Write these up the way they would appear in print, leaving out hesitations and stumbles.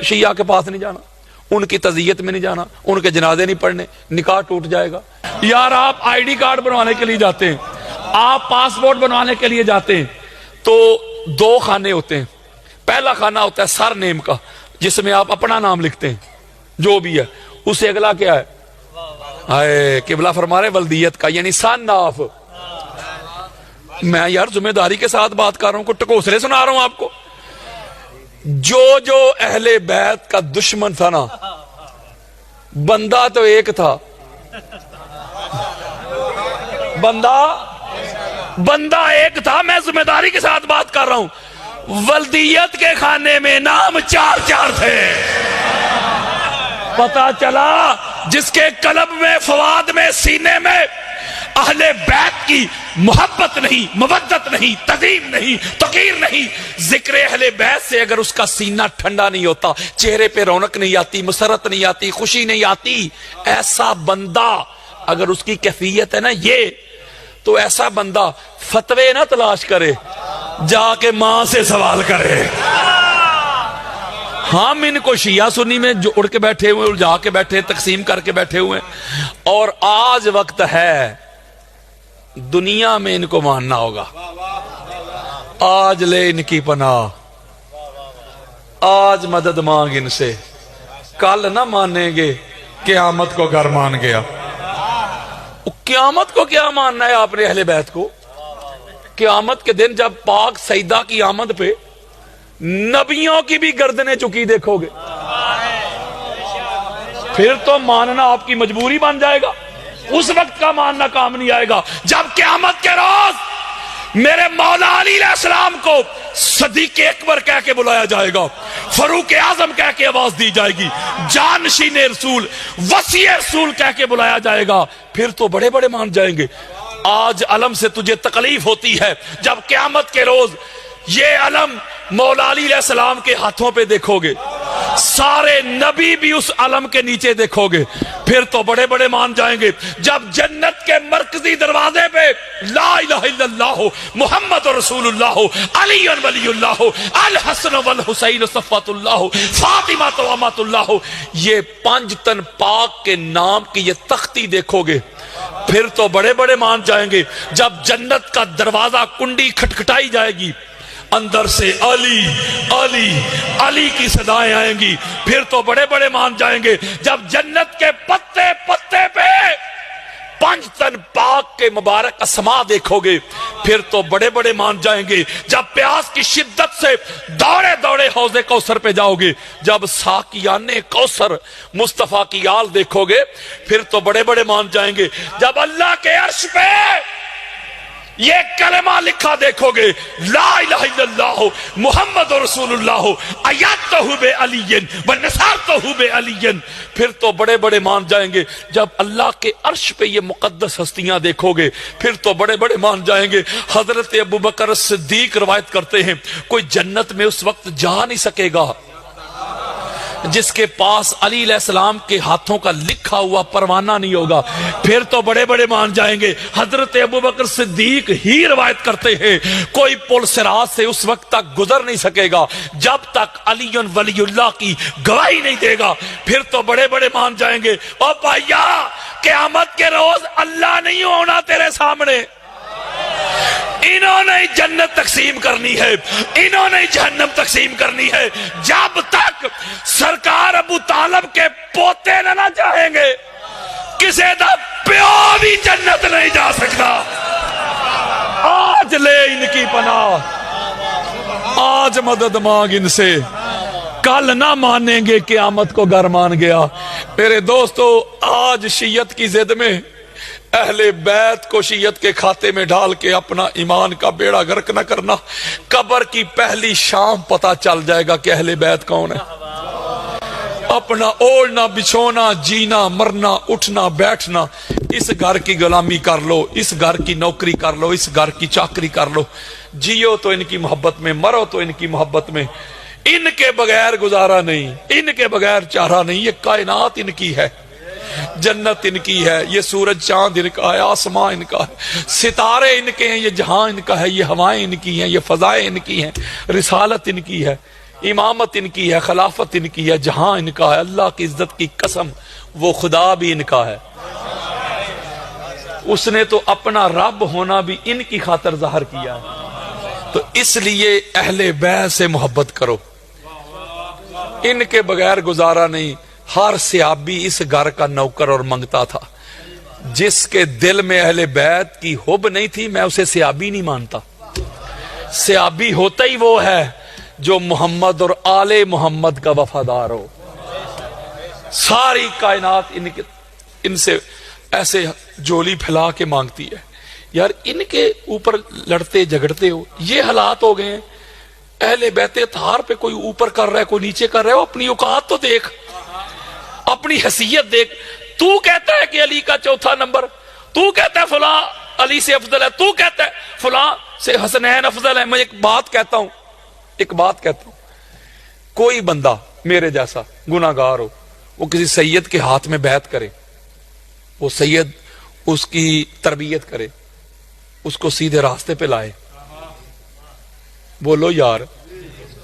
شیعہ کے پاس نہیں جانا، ان کی تعزیت میں نہیں جانا، ان کے جنازے نہیں پڑھنے، نکاح ٹوٹ جائے گا۔ یار آپ آئی ڈی کارڈ بنوانے کے لیے جاتے ہیں، آپ پاسپورٹ بنوانے کے لیے جاتے ہیں تو دو خانے ہوتے ہیں۔ پہلا خانہ ہوتا ہے سر نیم کا، جس میں آپ اپنا نام لکھتے ہیں جو بھی ہے، اس سے اگلا کیا ہے؟ قبلہ فرما رہے ولدیت کا، یعنی سن آف۔ میں یار ذمہ داری کے ساتھ بات کر رہا ہوں، کوئی ٹکوسرے سنا رہا ہوں آپ کو۔ جو اہل بیت کا دشمن تھا نا، بندہ تو ایک تھا، بندہ ایک تھا، میں ذمہ داری کے ساتھ بات کر رہا ہوں۔ ولدیت کے خانے میں نام چار چار تھے۔ پتا چلا جس کے قلب میں، فواد میں، سینے میں اہل بیت کی محبت نہیں، مودت نہیں، تعظیم نہیں، توقیر نہیں، ذکر اہل بیت سے اگر اس کا سینہ ٹھنڈا نہیں ہوتا، چہرے پہ رونق نہیں آتی، مسرت نہیں آتی، خوشی نہیں آتی، ایسا بندہ اگر اس کی کیفیت ہے نا یہ، تو ایسا بندہ فتوے نہ تلاش کرے، جا کے ماں سے سوال کرے۔ ہم ان کو شیعہ سنی میں جو اڑ کے بیٹھے ہوئے، الجھا کے بیٹھے، تقسیم کر کے بیٹھے ہوئے، اور آج وقت ہے دنیا میں ان کو ماننا ہوگا۔ آج لے ان کی پناہ، آج مدد مانگ ان سے، کل نہ مانیں گے، قیامت کو گھر مان گیا۔ قیامت کو کیا ماننا ہے آپ نے اہل بیت کو؟ قیامت کے دن جب پاک سیدہ کی آمد پہ نبیوں کی بھی گردنیں چکی دیکھو گے، پھر تو ماننا آپ کی مجبوری بن جائے گا۔ اس وقت کا ماننا کام نہیں آئے گا جب قیامت کے روز میرے مولا علی علیہ السلام کو صدیق اکبر کہہ کے بلایا جائے گا، فاروق اعظم کہہ کے آواز دی جائے گی، جانشین رسول، وصی رسول کہہ کے بلایا جائے گا، پھر تو بڑے بڑے مان جائیں گے۔ آج علم سے تجھے تکلیف ہوتی ہے، جب قیامت کے روز یہ علم مولا علی علیہ السلام کے ہاتھوں پہ دیکھو گے، سارے نبی بھی اس علم کے نیچے دیکھو گے، پھر تو بڑے بڑے مان جائیں گے۔ جب جنت کے مرکزی دروازے پہ لا الہ الا اللہ محمد رسول اللہ، علی ولی اللہ، الحسن والحسین صفوۃ اللہ، فاطمہ امۃ اللہ، یہ پانچ تن پاک کے نام کی یہ تختی دیکھو گے، پھر تو بڑے بڑے مان جائیں گے۔ جب جنت کا دروازہ کنڈی کھٹکھٹائی جائے گی، اندر سے علی علی علی کی صدائیں آئیں گی، پھر تو بڑے بڑے مان جائیں گے۔ جب جنت کے پتے پتے پہ پانچ تن پاک کے مبارک اسما دیکھو گے، پھر تو بڑے بڑے مان جائیں گے۔ جب پیاس کی شدت سے دوڑے دوڑے حوض کوثر پہ جاؤ گے، جب ساقیان کوثر مصطفیٰ کی آل دیکھو گے، پھر تو بڑے بڑے مان جائیں گے۔ جب اللہ کے عرش پہ یہ کلمہ لکھا دیکھو گے، لا الہ الا اللہ محمد رسول اللہ ایدتہ بعلی ونصرتہ بعلی، پھر تو بڑے بڑے مان جائیں گے۔ جب اللہ کے عرش پہ یہ مقدس ہستیاں دیکھو گے، پھر تو بڑے بڑے مان جائیں گے۔ حضرت ابوبکر صدیق روایت کرتے ہیں، کوئی جنت میں اس وقت جا نہیں سکے گا جس کے پاس علی علیہ السلام کے ہاتھوں کا لکھا ہوا پروانہ نہیں ہوگا، پھر تو بڑے بڑے مان جائیں گے۔ حضرت ابوبکر صدیق ہی روایت کرتے ہیں، کوئی پل صراط سے اس وقت تک گزر نہیں سکے گا جب تک علی ولی اللہ کی گواہی نہیں دے گا، پھر تو بڑے بڑے مان جائیں گے۔ او بھائیا، قیامت کے روز اللہ نہیں ہونا تیرے سامنے، انہوں نے جنت تقسیم کرنی ہے، انہوں نے جہنم تقسیم کرنی ہے۔ جب تک سرکار ابو طالب کے پوتے نہ چاہیں گے، کسی دا پیو بھی جنت نہیں جا سکتا۔ آج لے ان کی پناہ، آج مدد مانگ ان سے، کل نہ مانیں گے، قیامت کو گھر مان گیا۔ میرے دوستو، آج شیعت کی ضد میں اہل بیت کو شیعت کے کھاتے میں ڈال کے اپنا ایمان کا بیڑا غرق نہ کرنا۔ قبر کی پہلی شام پتا چل جائے گا کہ اہل بیت کون ہے۔ اپنا اوڑھنا بچھونا، جینا مرنا، اٹھنا بیٹھنا، اس گھر کی غلامی کر لو، اس گھر کی نوکری کر لو، اس گھر کی چاکری کر لو، جیو تو ان کی محبت میں، مرو تو ان کی محبت میں، ان کے بغیر گزارا نہیں، ان کے بغیر چارہ نہیں۔ یہ کائنات ان کی ہے، جنت ان کی ہے، یہ سورج چاند ان کا ہے، آسمان ان کا ہے، ستارے ان کے ہیں، یہ جہاں ان کا ہے، یہ ہوائیں ان کی ہیں، یہ فضائیں ان کی ہیں، رسالت ان کی ہے۔ امامت ان کی ہے، خلافت ان کی ہے، جہاں ان کا ہے، اللہ کی عزت کی قسم وہ خدا بھی ان کا ہے، اس نے تو اپنا رب ہونا بھی ان کی خاطر ظاہر کیا ہے۔ تو اس لیے اہل بیت سے محبت کرو، ان کے بغیر گزارا نہیں۔ ہر صحابی اس گھر کا نوکر اور منگتا تھا، جس کے دل میں اہل بیت کی حب نہیں تھی میں اسے صحابی نہیں مانتا۔ صحابی ہوتا ہی وہ ہے جو محمد اور آل محمد کا وفادار ہو۔ ساری کائنات ان سے ایسے جولی پھیلا کے مانگتی ہے، یار ان کے اوپر لڑتے جھگڑتے ہو، یہ حالات ہو گئے ہیں۔ اہل بیت اطہار پہ کوئی اوپر کر رہا ہے کوئی نیچے کر رہا ہے، اپنی اوقات تو دیکھ، اپنی حیثیت دیکھ۔ تو کہتا ہے کہ علی کا چوتھا نمبر، تو کہتا ہے فلاں علی سے افضل ہے، تو کہتا ہے فلاں سے حسنین افضل ہے۔ میں ایک بات کہتا ہوں، کوئی بندہ میرے جیسا گناہگار ہو، وہ کسی سید کے ہاتھ میں بیعت کرے، وہ سید اس کی تربیت کرے، اس کو سیدھے راستے پہ لائے، بولو یار،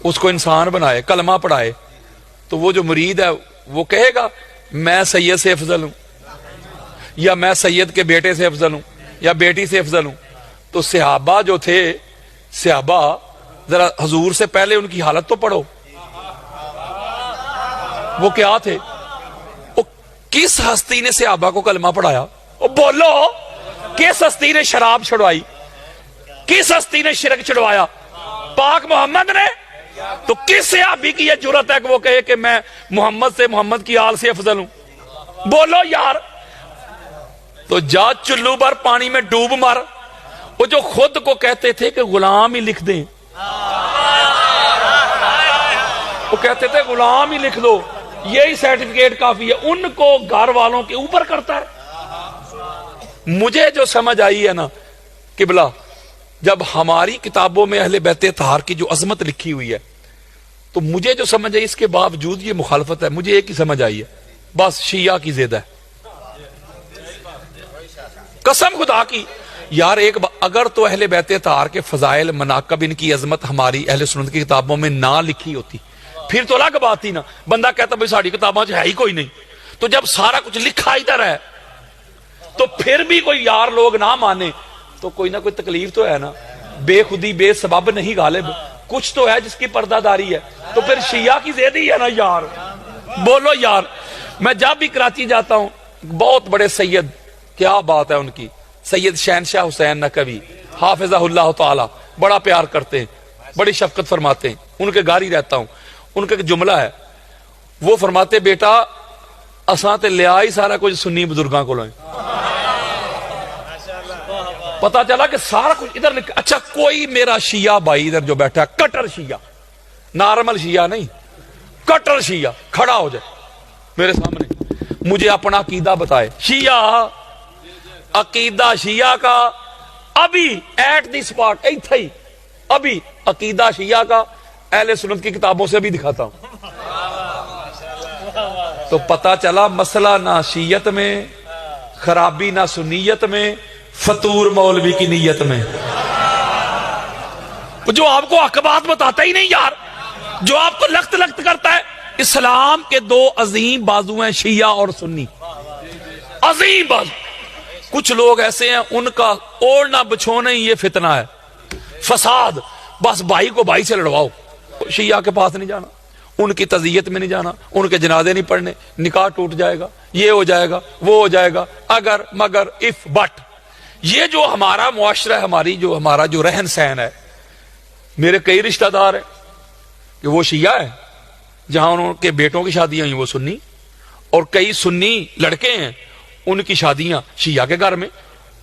اس کو انسان بنائے، کلمہ پڑھائے، تو وہ جو مرید ہے وہ کہے گا میں سید سے افضل ہوں، یا میں سید کے بیٹے سے افضل ہوں، یا بیٹی سے افضل ہوں۔ تو صحابہ جو تھے، صحابہ ذرا حضور سے پہلے ان کی حالت تو پڑھو، وہ کیا تھے؟ وہ کس ہستی نے صحابہ کو کلمہ پڑھایا؟ وہ بولو، کس ہستی نے شراب چھڑوائی؟ کس ہستی نے شرک چھڑوایا؟ پاک محمد نے۔ تو کس صحابی کی یہ جرأت ہے کہ وہ کہے کہ میں محمد سے، محمد کی آل سے افضل ہوں؟ بولو یار۔ تو جا چلو بھر پانی میں ڈوب مر، وہ جو خود کو کہتے تھے کہ غلام ہی لکھ دیں، وہ کہتے تھے غلام ہی لکھ دو، یہی سرٹیفکیٹ کافی ہے، ان کو گھر والوں کے اوپر کرتا ہے۔ مجھے جو سمجھ آئی ہے نا قبلہ، جب ہماری کتابوں میں اہل بیت اطہار کی جو عظمت لکھی ہوئی ہے، تو مجھے جو سمجھ آئی اس کے باوجود یہ مخالفت ہے، مجھے ایک ہی سمجھ آئی ہے، بس شیعہ کی زد ہے، قسم خدا کی۔ یار اگر تو اہل بیت اطہار کے فضائل، مناقب، ان کی عظمت ہماری اہل سنت کی کتابوں میں نہ لکھی ہوتی پھر تو الگ بات ہی نا، بندہ کہتا بھائی ساری کتابوں سے ہے ہی کوئی نہیں۔ تو جب سارا کچھ لکھا ادھر ہے تو پھر بھی کوئی یار لوگ نہ مانے تو کوئی نہ کوئی تکلیف تو ہے نا۔ بے خودی بے سبب نہیں غالب، کچھ تو ہے جس کی پردہ داری ہے، تو پھر شیعہ کی زید ہی ہے نا یار، بولو یار۔ میں جب بھی کراچی جاتا ہوں، بہت بڑے سید، کیا بات ہے ان کی، سید شہنشاہ حسین نقوی حافظہ اللہ تعالی، بڑا پیار کرتے ہیں، بڑی شفقت فرماتے ہیں، ان کے گھر ہی رہتا ہوں۔ ان کا ایک جملہ ہے، وہ فرماتے بیٹا اساں تے لیا ہی سارا کچھ سنی بزرگاں کو لائیں۔ پتا چلا کہ سارا کچھ ادھر لکھا۔ اچھا کوئی میرا شیعہ بھائی ادھر جو بیٹھا ہے، کٹر شیعہ، نارمل شیعہ نہیں، کٹر شیعہ کھڑا ہو جائے میرے سامنے، مجھے اپنا عقیدہ بتائے، شیعہ عقیدہ شیعہ کا ابھی ایٹ دی سپاٹ ایتھے ہی، ابھی عقیدہ شیعہ کا اہل سنت کی کتابوں سے بھی دکھاتا ہوں۔ تو پتا چلا مسئلہ نہ شیعت میں، خرابی نہ سنیت میں، فطور مولوی کی نیت میں، جو آپ کو حق بات بتاتا ہی نہیں یار، جو آپ کو لخت لخت کرتا ہے۔ اسلام کے دو عظیم بازو ہیں، شیعہ اور سنی، عظیم بازو۔ کچھ لوگ ایسے ہیں ان کا اوڑھنا بچھونا ہی یہ فتنہ ہے، فساد، بس بھائی کو بھائی سے لڑواؤ۔ شیعہ کے پاس نہیں جانا، ان کی تعزیت میں نہیں جانا، ان کے جنازے نہیں پڑھنے، نکاح ٹوٹ جائے گا، یہ ہو جائے گا، وہ ہو جائے گا، اگر مگر اف بٹ۔ یہ جو ہمارا معاشرہ ہے، ہمارا جو رہن سہن ہے، میرے کئی رشتہ دار ہیں کہ وہ شیعہ ہیں، جہاں ان کے بیٹوں کی شادیاں ہوئی وہ سنی، اور کئی سنی لڑکے ہیں ان کی شادیاں شیعہ کے گھر میں،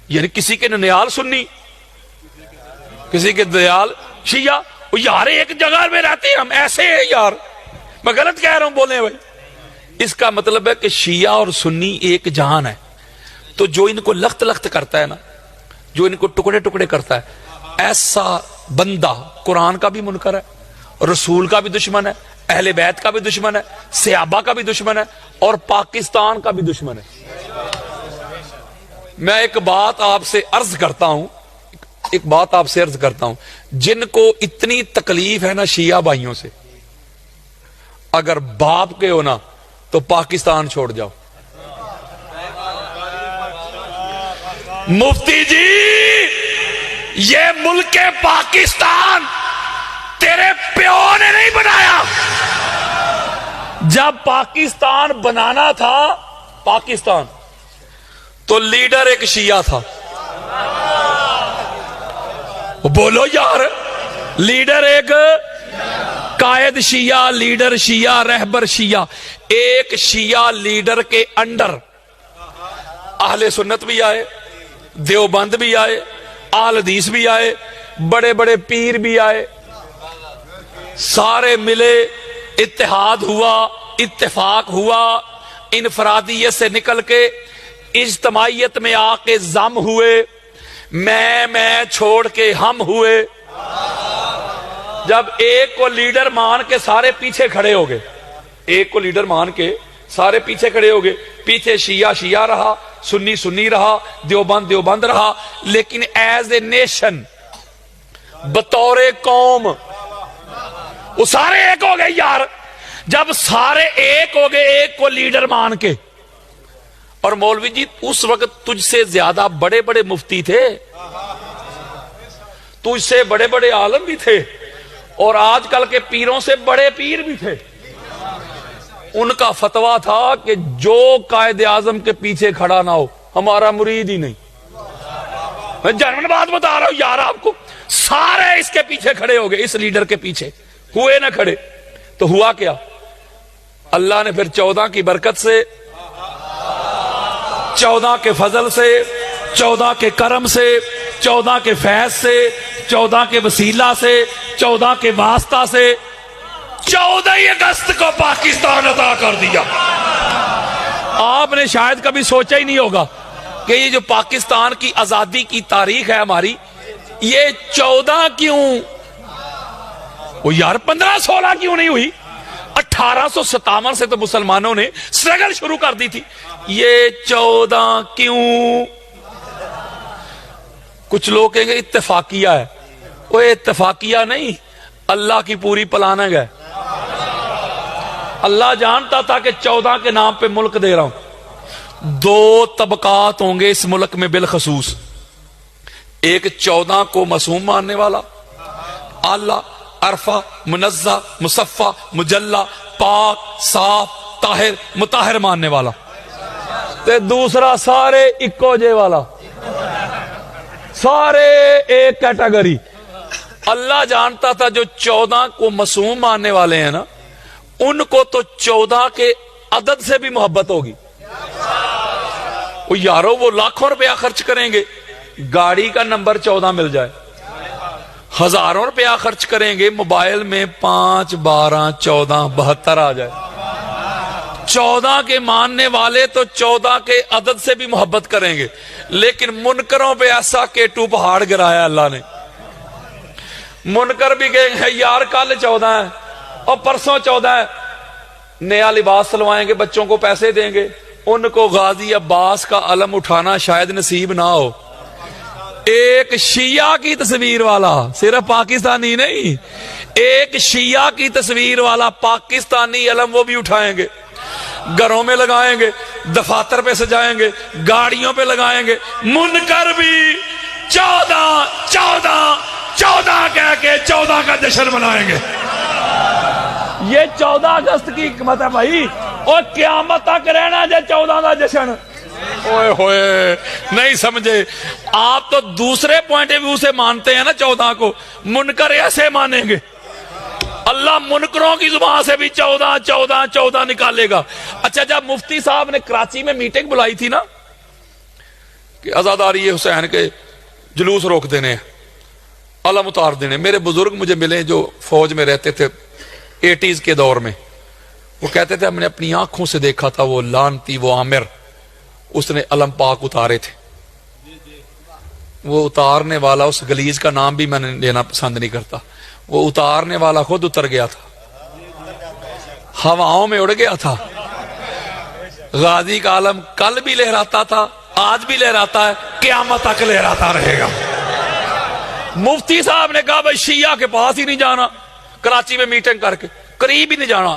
یعنی کسی کے ننیال سنی، کسی کے دیال شیعہ۔ یار ایک جگہ میں رہتے ہیں ہم، ایسے ہیں یار، میں غلط کہہ رہا ہوں بولے بھائی۔ اس کا مطلب ہے کہ شیعہ اور سنی ایک جہان ہے۔ تو جو ان کو لخت لخت کرتا ہے نا، جو ان کو ٹکڑے ٹکڑے کرتا ہے، ایسا بندہ قرآن کا بھی منکر ہے، رسول کا بھی دشمن ہے، اہل بیت کا بھی دشمن ہے، صحابہ کا بھی دشمن ہے، اور پاکستان کا بھی دشمن ہے۔ میں ایک بات آپ سے عرض کرتا ہوں، جن کو اتنی تکلیف ہے نا شیعہ بھائیوں سے، اگر باپ کے ہو نا تو پاکستان چھوڑ جاؤ. مفتی جی یہ ملک پاکستان تیرے پیو نے نہیں بنایا. جب پاکستان بنانا تھا پاکستان تو لیڈر ایک شیعہ تھا. بولو یار, لیڈر ایک قائد شیعہ, لیڈر شیعہ, رہبر شیعہ. ایک شیعہ لیڈر کے انڈر اہل سنت بھی آئے, دیوبند بھی آئے, اہل حدیث بھی آئے, بڑے بڑے پیر بھی آئے, سارے ملے, اتحاد ہوا, اتفاق ہوا, انفرادیت سے نکل کے اجتماعیت میں آ کے ضم ہوئے, میں چھوڑ کے ہم ہوئے. جب ایک کو لیڈر مان کے سارے پیچھے کھڑے ہو گئے, ایک کو لیڈر مان کے سارے پیچھے کھڑے ہو گئے, پیچھے شیعہ شیعہ رہا, سنی سنی رہا, دیوبند دیوبند رہا, لیکن ایز اے نیشن, بطور قوم وہ سارے ایک ہو گئے یار. جب سارے ایک ہو گئے ایک کو لیڈر مان کے, اور مولوی جی اس وقت تجھ سے زیادہ بڑے بڑے مفتی تھے, تجھ سے بڑے بڑے عالم بھی تھے, اور آج کل کے پیروں سے بڑے پیر بھی تھے. ان کا فتویٰ تھا کہ جو قائد اعظم کے پیچھے کھڑا نہ ہو ہمارا مرید ہی نہیں. میں جنرل بات بتا رہا ہوں یار آپ کو, سارے اس کے پیچھے کھڑے ہو گئے, اس لیڈر کے پیچھے ہوئے نہ کھڑے. تو ہوا کیا, اللہ نے پھر 14 کی برکت سے, 14 کے فضل سے, 14 کے کرم سے, 14 کے فیض سے, 14 کے وسیلہ سے, 14 کے واسطہ سے 14 اگست کو پاکستان عطا کر دیا. آپ نے شاید کبھی سوچا ہی نہیں ہوگا کہ یہ جو پاکستان کی آزادی کی تاریخ ہے ہماری, یہ 14 کیوں, وہ یار 15-16 کیوں نہیں ہوئی؟ 1857 سے تو مسلمانوں نے سٹرگل شروع کر دی تھی. یہ 14 کیوں؟ کچھ لوگ کہیں گے اتفاقیہ ہے. وہ اتفاقیہ نہیں, اللہ کی پوری پلاننگ ہے. اللہ جانتا تھا کہ 14 کے نام پہ ملک دے رہا ہوں. 2 طبقات ہوں گے اس ملک میں بالخصوص, ایک 14 کو معصوم ماننے والا, اللہ عرفہ منزہ مصفہ مجلہ پاک صاف طاہر مطہر ماننے والا, تے دوسرا سارے اکو جے والا, سارے ایک کیٹیگری. اللہ جانتا تھا جو 14 کو معصوم ماننے والے ہیں نا, ان کو تو 14 کے عدد سے بھی محبت ہوگی. وہ یارو وہ لاکھوں روپیہ خرچ کریں گے گاڑی کا نمبر 14 مل جائے, ہزاروں روپیہ خرچ کریں گے موبائل میں 5 12 14 72 آ جائے. 14 کے ماننے والے تو 14 کے عدد سے بھی محبت کریں گے, لیکن منکروں پہ ایسا کیٹو پہاڑ گرایا اللہ نے. منکر بھی کہیں گے یار کل 14 ہے اور پرسوں 14 ہے, نیا لباس سلوائیں گے, بچوں کو پیسے دیں گے, ان کو غازی عباس کا علم اٹھانا شاید نصیب نہ ہو. ایک شیعہ کی تصویر والا, صرف پاکستانی نہیں, ایک شیعہ کی تصویر والا پاکستانی علم وہ بھی اٹھائیں گے, گھروں میں لگائیں گے, دفاتر پہ سجائیں گے, گاڑیوں پہ لگائیں گے. منکر بھی 14 14 14 کہہ کے 14 کا جشن منائیں گے. یہ 14 اگست کی حکمت ہے بھائی, اور قیامت تک رہنا جے 14 کا جشن. اوئے ہوئے نہیں سمجھے آپ, تو دوسرے پوائنٹ آف ویو سے مانتے ہیں نا 14 کو, منکر ایسے مانیں گے. اللہ منکروں کی زبان سے بھی 14 14 14 نکالے گا. اچھا جب مفتی صاحب نے کراچی میں میٹنگ بلائی تھی نا کہ عزاداری حسین کے جلوس روک دینے, علم اتار دینے, میرے بزرگ مجھے ملے جو فوج میں رہتے تھے 80s کے دور میں, وہ کہتے تھے ہم نے اپنی آنکھوں سے دیکھا تھا وہ لانتی وہ عامر, اس نے علم پاک اتارے تھے. وہ اتارنے والا, اس گلیز کا نام بھی میں نے لینا پسند نہیں کرتا, وہ اتارنے والا خود اتر گیا تھا, ہواؤں میں اڑ گیا تھا. غازی کا علم کل بھی لہراتا تھا, آج بھی لہراتا ہے, قیامت تک لہراتا رہے گا. مفتی صاحب نے کہا بھائی شیعہ کے پاس ہی نہیں جانا, کراچی میں میٹنگ کر کے قریب ہی نہیں جانا.